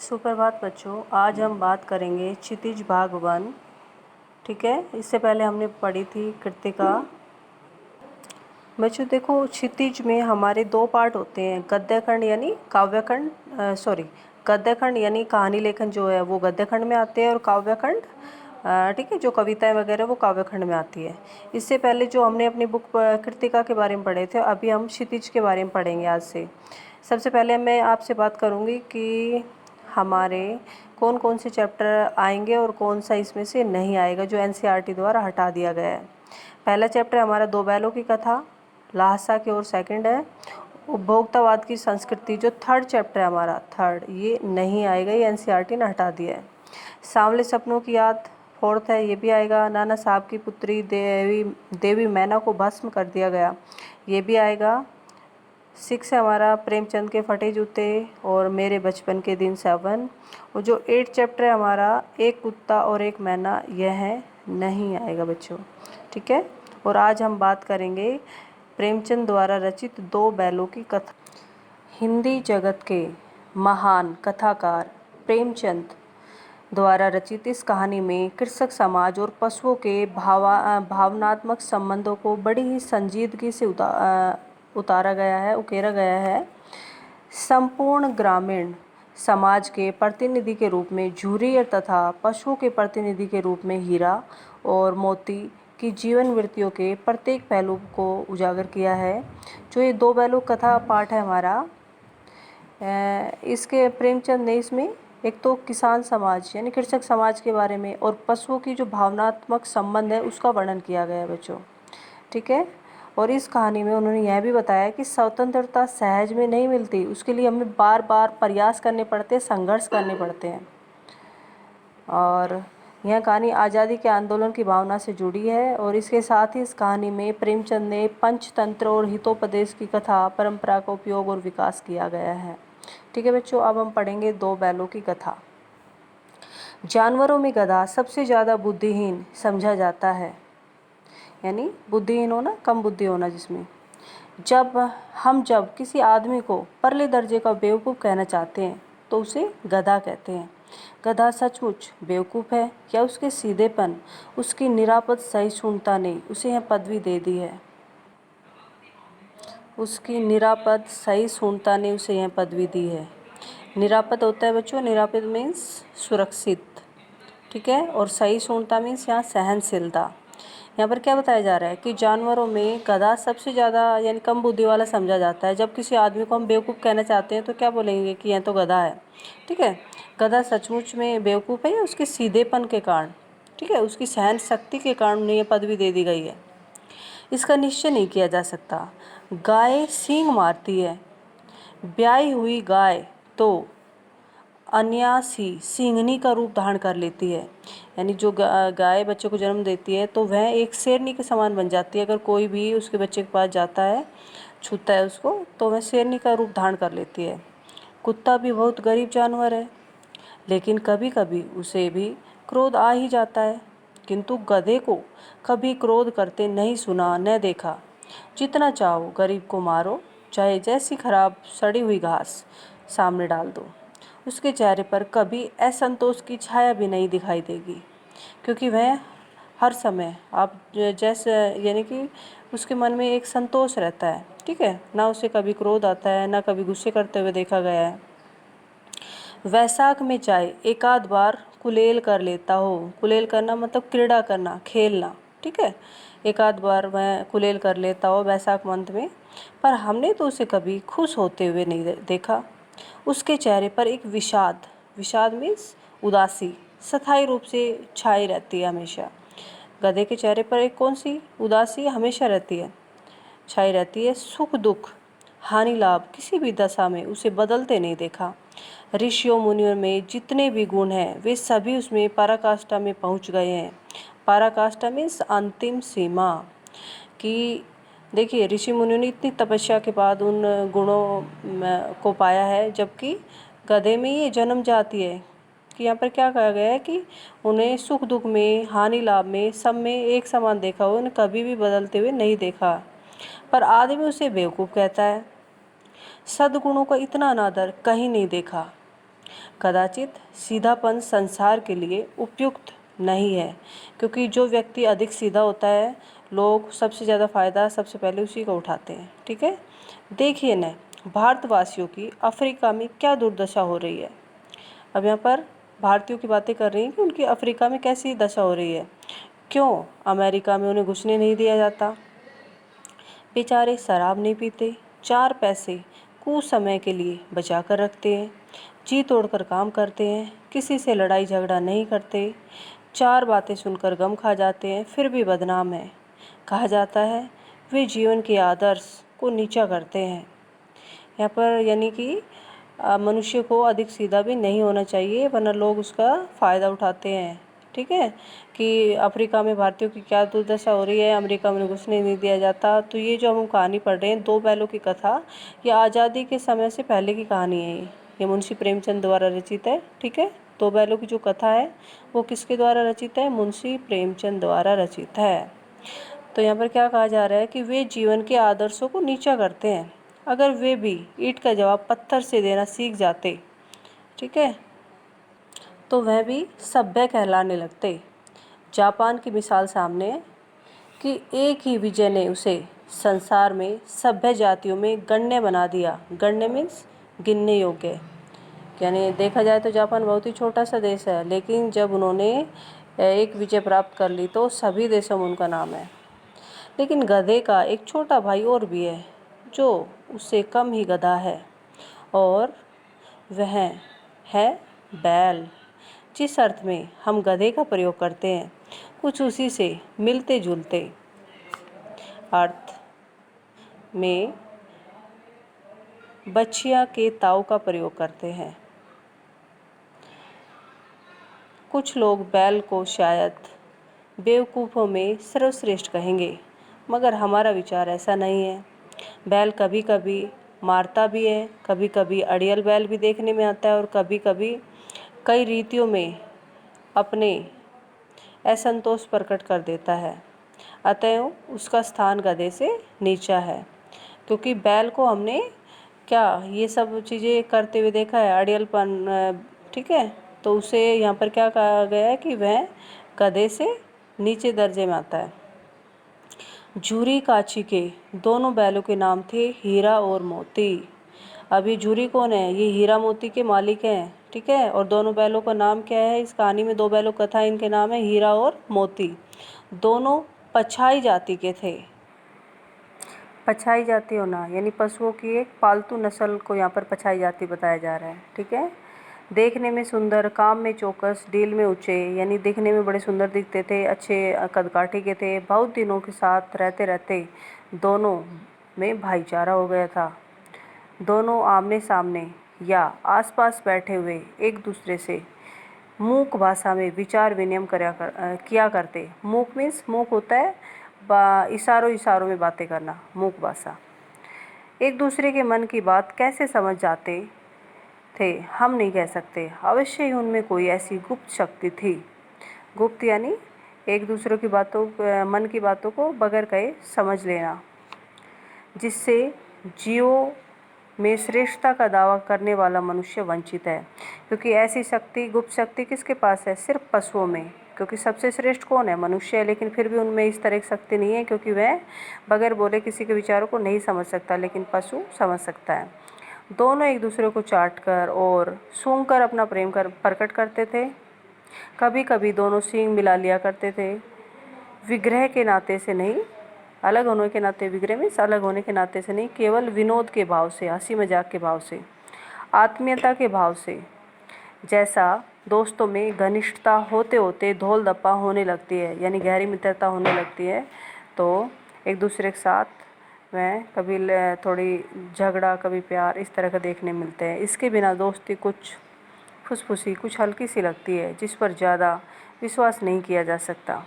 सुप्रभात बच्चों, आज हम बात करेंगे क्षितिज भाग 1। ठीक है, इससे पहले हमने पढ़ी थी कृतिका। बच्चों देखो, क्षितिज में हमारे दो पार्ट होते हैं, गद्यखंड यानी काव्यखंड, गद्यखंड यानी कहानी लेखन जो है वो गद्यखंड में आते हैं, और काव्यखंड ठीक है, जो कविताएं वगैरह वो काव्यखंड में आती है। इससे पहले जो हमने अपनी बुक कृतिका के बारे में पढ़े थे, अभी हम क्षितिज के बारे में पढ़ेंगे आज से। सबसे पहले मैं आपसे बात करूँगी कि हमारे कौन कौन से चैप्टर आएंगे और कौन सा इसमें से नहीं आएगा, जो एनसीईआरटी द्वारा हटा दिया गया है। पहला चैप्टर हमारा दो बैलों की कथा, ल्हासा की ओर सेकंड है। उपभोक्तावाद की संस्कृति जो थर्ड चैप्टर है हमारा, थर्ड, ये नहीं आएगा, ये एनसीईआरटी ने हटा दिया है। सांवले सपनों की याद फोर्थ है, ये भी आएगा। नाना साहब की पुत्री देवी मैना को भस्म कर दिया गया, ये भी आएगा। 6 है हमारा प्रेमचंद के फटे जूते और मेरे बचपन के दिन 7। और जो 8 चैप्टर है हमारा एक कुत्ता और एक मैना, यह है नहीं आएगा बच्चों। ठीक है, और आज हम बात करेंगे प्रेमचंद द्वारा रचित दो बैलों की कथा। हिंदी जगत के महान कथाकार प्रेमचंद द्वारा रचित इस कहानी में कृषक समाज और पशुओं के भावनात्मक संबंधों को बड़ी ही संजीदगी से उकेरा गया है। संपूर्ण ग्रामीण समाज के प्रतिनिधि के रूप में झूरियर तथा पशुओं के प्रतिनिधि के रूप में हीरा और मोती की जीवन वृत्तियों के प्रत्येक पहलू को उजागर किया है। जो ये दो बैलों कथा पाठ है हमारा, इसके प्रेमचंद ने इसमें एक तो किसान समाज यानी कृषक समाज के बारे में और पशुओं की जो भावनात्मक संबंध है उसका वर्णन किया गया है बच्चों। ठीक है, और इस कहानी में उन्होंने यह भी बताया कि स्वतंत्रता सहज में नहीं मिलती, उसके लिए हमें बार बार प्रयास करने पड़ते हैं, संघर्ष करने पड़ते हैं। और यह कहानी आज़ादी के आंदोलन की भावना से जुड़ी है। और इसके साथ ही इस कहानी में प्रेमचंद ने पंचतंत्र और हितोपदेश की कथा परंपरा का उपयोग और विकास किया गया है। ठीक है बच्चों, अब हम पढ़ेंगे दो बैलों की कथा। जानवरों में गधा सबसे ज़्यादा बुद्धिहीन समझा जाता है, यानी बुद्धिहीन होना, कम बुद्धि होना जिसमें। जब किसी आदमी को परले दर्जे का बेवकूफ़ कहना चाहते हैं तो उसे गधा कहते हैं। गधा सचमुच बेवकूफ़ है या उसके सीधेपन, उसकी निरापद सहिष्णुता ने उसे यह पदवी दे दी है। उसकी निरापद सहिष्णुता ने उसे यह पदवी दी है। निरापद होता है बच्चों, निरापद मीन्स सुरक्षित, ठीक है, और सहिष्णुता मीन्स यहाँ सहनशीलता। यहाँ पर क्या बताया जा रहा है कि जानवरों में गधा सबसे ज़्यादा यानी कम बुद्धि वाला समझा जाता है। जब किसी आदमी को हम बेवकूफ़ कहना चाहते हैं तो क्या बोलेंगे कि यह तो गधा है। ठीक है, गधा सचमुच में बेवकूफ़ है या उसके सीधेपन के कारण, ठीक है, उसकी सहन शक्ति के कारण उन्हें यह पदवी दे दी गई है, इसका निश्चय नहीं किया जा सकता। गाय सींग मारती है, ब्याई हुई गाय तो अन्यासी सिंहनी का रूप धारण कर लेती है। यानी जो गाय बच्चे को जन्म देती है तो वह एक शेरनी के समान बन जाती है। अगर कोई भी उसके बच्चे के पास जाता है, छूता है उसको, तो वह शेरनी का रूप धारण कर लेती है। कुत्ता भी बहुत गरीब जानवर है, लेकिन कभी कभी उसे भी क्रोध आ ही जाता है, किंतु गधे को कभी क्रोध करते नहीं सुना न देखा। जितना चाहो गरीब को मारो, चाहे जैसी खराब सड़ी हुई घास सामने डाल दो, उसके चेहरे पर कभी असंतोष की छाया भी नहीं दिखाई देगी, क्योंकि वह हर समय आप जैसे यानी कि उसके मन में एक संतोष रहता है। ठीक है, ना उसे कभी क्रोध आता है, ना कभी गुस्से करते हुए देखा गया है। वैशाख में चाहे एक आध बार कुलेल कर लेता हो, कुलेल करना मतलब क्रीड़ा करना, खेलना, ठीक है, एक आध बार वह कुलेल कर लेता हो वैशाख मंथ में, पर हमने तो उसे कभी खुश होते हुए नहीं देखा। उसके चेहरे पर एक विषाद, विषाद मीन्स उदासी, स्थायी रूप से छाई रहती है हमेशा। गधे के चेहरे पर एक कौन सी उदासी हमेशा रहती है, छाई रहती है। सुख दुख हानि लाभ किसी भी दशा में उसे बदलते नहीं देखा। ऋषियों मुनियों में जितने भी गुण हैं वे सभी उसमें पराकाष्ठा में पहुंच गए हैं। पराकाष्ठा मीन्स अंतिम सीमा की। देखिए, ऋषि मुनियों ने इतनी तपस्या के बाद उन गुणों को पाया है, जबकि गधे में ये जन्म जाती है कि यहाँ पर क्या कहा गया है कि उन्हें सुख दुख में, हानि लाभ में, सब में एक समान देखा हो, उन्हें कभी भी बदलते हुए नहीं देखा। पर आदमी उसे बेवकूफ़ कहता है। सद्गुणों का इतना अनादर कहीं नहीं देखा। कदाचित सीधापन संसार के लिए उपयुक्त नहीं है, क्योंकि जो व्यक्ति अधिक सीधा होता है लोग सबसे ज़्यादा फ़ायदा सबसे पहले उसी को उठाते हैं। ठीक है, देखिए न भारतवासियों की अफ्रीका में क्या दुर्दशा हो रही है। अब यहाँ पर भारतीयों की बातें कर रही हैं कि उनकी अफ्रीका में कैसी दशा हो रही है। क्यों अमेरिका में उन्हें घुसने नहीं दिया जाता। बेचारे शराब नहीं पीते, 4 पैसे कुछ समय के लिए बचा कर रखते हैं, जी तोड़कर काम करते हैं, किसी से लड़ाई झगड़ा नहीं करते, 4 बातें सुनकर गम खा जाते हैं, फिर भी बदनाम है। कहा जाता है वे जीवन के आदर्श को नीचा करते हैं। यहाँ पर यानी कि मनुष्य को अधिक सीधा भी नहीं होना चाहिए, वरना लोग उसका फ़ायदा उठाते हैं। ठीक है, कि अफ्रीका में भारतीयों की क्या दुर्दशा हो रही है, अमेरिका में घुसने नहीं दिया जाता। तो ये जो हम कहानी पढ़ रहे हैं, 2 बैलों की कथा, ये आज़ादी के समय से पहले की कहानी है। ये मुंशी प्रेमचंद द्वारा रचित है। ठीक है, 2 बैलों की जो कथा है वो किसके द्वारा रचित है, मुंशी प्रेमचंद द्वारा रचित है। तो यहाँ पर क्या कहा जा रहा है कि वे जीवन के आदर्शों को नीचा करते हैं। अगर वे भी ईंट का जवाब पत्थर से देना सीख जाते, ठीक है, तो वह भी सभ्य कहलाने लगते। जापान की मिसाल सामने है कि एक ही विजय ने उसे संसार में सभ्य जातियों में गण्य बना दिया। गण्य मीन्स गिनने योग्य, यानी देखा जाए तो जापान बहुत ही छोटा सा देश है, लेकिन जब उन्होंने एक विजय प्राप्त कर ली तो सभी देशों में उनका नाम है। लेकिन गधे का एक छोटा भाई और भी है जो उससे कम ही गधा है, और वह है बैल। जिस अर्थ में हम गधे का प्रयोग करते हैं कुछ उसी से मिलते जुलते अर्थ में बछिया के ताऊ का प्रयोग करते हैं। कुछ लोग बैल को शायद बेवकूफ़ों में सर्वश्रेष्ठ कहेंगे, मगर हमारा विचार ऐसा नहीं है। बैल कभी कभी मारता भी है, कभी कभी अड़ियल बैल भी देखने में आता है, और कभी कभी कई रीतियों में अपने असंतोष प्रकट कर देता है। अतएव उसका स्थान गधे से नीचा है, क्योंकि बैल को हमने क्या ये सब चीज़ें करते हुए देखा है, अड़ियलपन। ठीक है, तो उसे यहाँ पर क्या कहा गया है कि वह गधे से नीचे दर्जे में आता है। झूरी काची के दोनों बैलों के नाम थे हीरा और मोती। अभी झूरी कौन है, ये हीरा मोती के मालिक हैं। ठीक है, और दोनों बैलों का नाम क्या है, इस कहानी में 2 बैलों का कथा, इनके नाम है हीरा और मोती। दोनों पछाई जाति के थे। पछाई जाति होना यानी पशुओं की एक पालतू नस्ल को यहाँ पर पछाई जाति बताया जा रहा है। ठीक है, देखने में सुंदर, काम में चौकस, डील में ऊंचे, यानी दिखने में बड़े सुंदर दिखते थे, अच्छे कदकाठी के थे। बहुत दिनों के साथ रहते रहते दोनों में भाईचारा हो गया था। दोनों आमने सामने या आसपास बैठे हुए एक दूसरे से मूक भाषा में विचार विनिमय किया करते। मूक मीन्स मूक होता है इशारों इशारों में बातें करना, मूक भाषा। एक दूसरे के मन की बात कैसे समझ जाते थे हम नहीं कह सकते, अवश्य ही उनमें कोई ऐसी गुप्त शक्ति थी। गुप्त यानी एक दूसरे की बातों मन की बातों को बगैर कहे समझ लेना, जिससे जीवों में श्रेष्ठता का दावा करने वाला मनुष्य वंचित है। क्योंकि ऐसी शक्ति, गुप्त शक्ति किसके पास है, सिर्फ पशुओं में। क्योंकि सबसे श्रेष्ठ कौन है, मनुष्य है, लेकिन फिर भी उनमें इस तरह की शक्ति नहीं है, क्योंकि वह बगैर बोले किसी के विचारों को नहीं समझ सकता, लेकिन पशु समझ सकता है। दोनों एक दूसरे को चाटकर और सूंघकर अपना प्रेम प्रकट करते थे। कभी कभी दोनों सींग मिला लिया करते थे, विग्रह के नाते से नहीं, अलग होने के नाते, विग्रह मीन्स अलग होने के नाते से नहीं, केवल विनोद के भाव से, हंसी मजाक के भाव से, आत्मीयता के भाव से। जैसा दोस्तों में घनिष्ठता होते होते धोल धप्पा होने लगती है, यानी गहरी मित्रता होने लगती है, तो एक दूसरे के साथ में कभी थोड़ी झगड़ा, कभी प्यार, इस तरह का देखने मिलते हैं। इसके बिना दोस्ती कुछ फुसफुसी, कुछ हल्की सी लगती है, जिस पर ज़्यादा विश्वास नहीं किया जा सकता।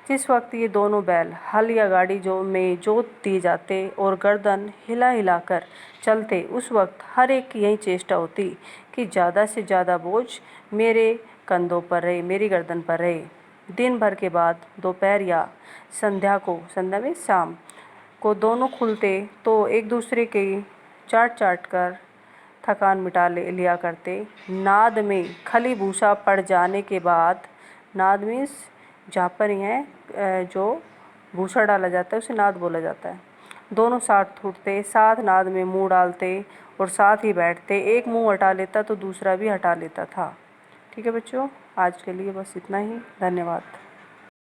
जिस वक्त ये दोनों बैल हल या गाड़ी में जोत दिए जाते और गर्दन हिला हिलाकर चलते, उस वक्त हर एक की यही चेष्टा होती कि ज़्यादा से ज़्यादा बोझ मेरे कंधों पर रहे, मेरी गर्दन पर रहे। दिन भर के बाद दोपहर या संध्या में शाम को दोनों खुलते तो एक दूसरे की चाट चाट कर थकान मिटा लिया करते। नाद में खली भूसा पड़ जाने के बाद, नाद मीन्स जहाँ पर यह जो भूसा डाला जाता है उसे नाद बोला जाता है। दोनों साथ उठते, साथ नाद में मुंह डालते और साथ ही बैठते। एक मुंह हटा लेता तो दूसरा भी हटा लेता था। ठीक है बच्चों, आज के लिए बस इतना ही। धन्यवाद।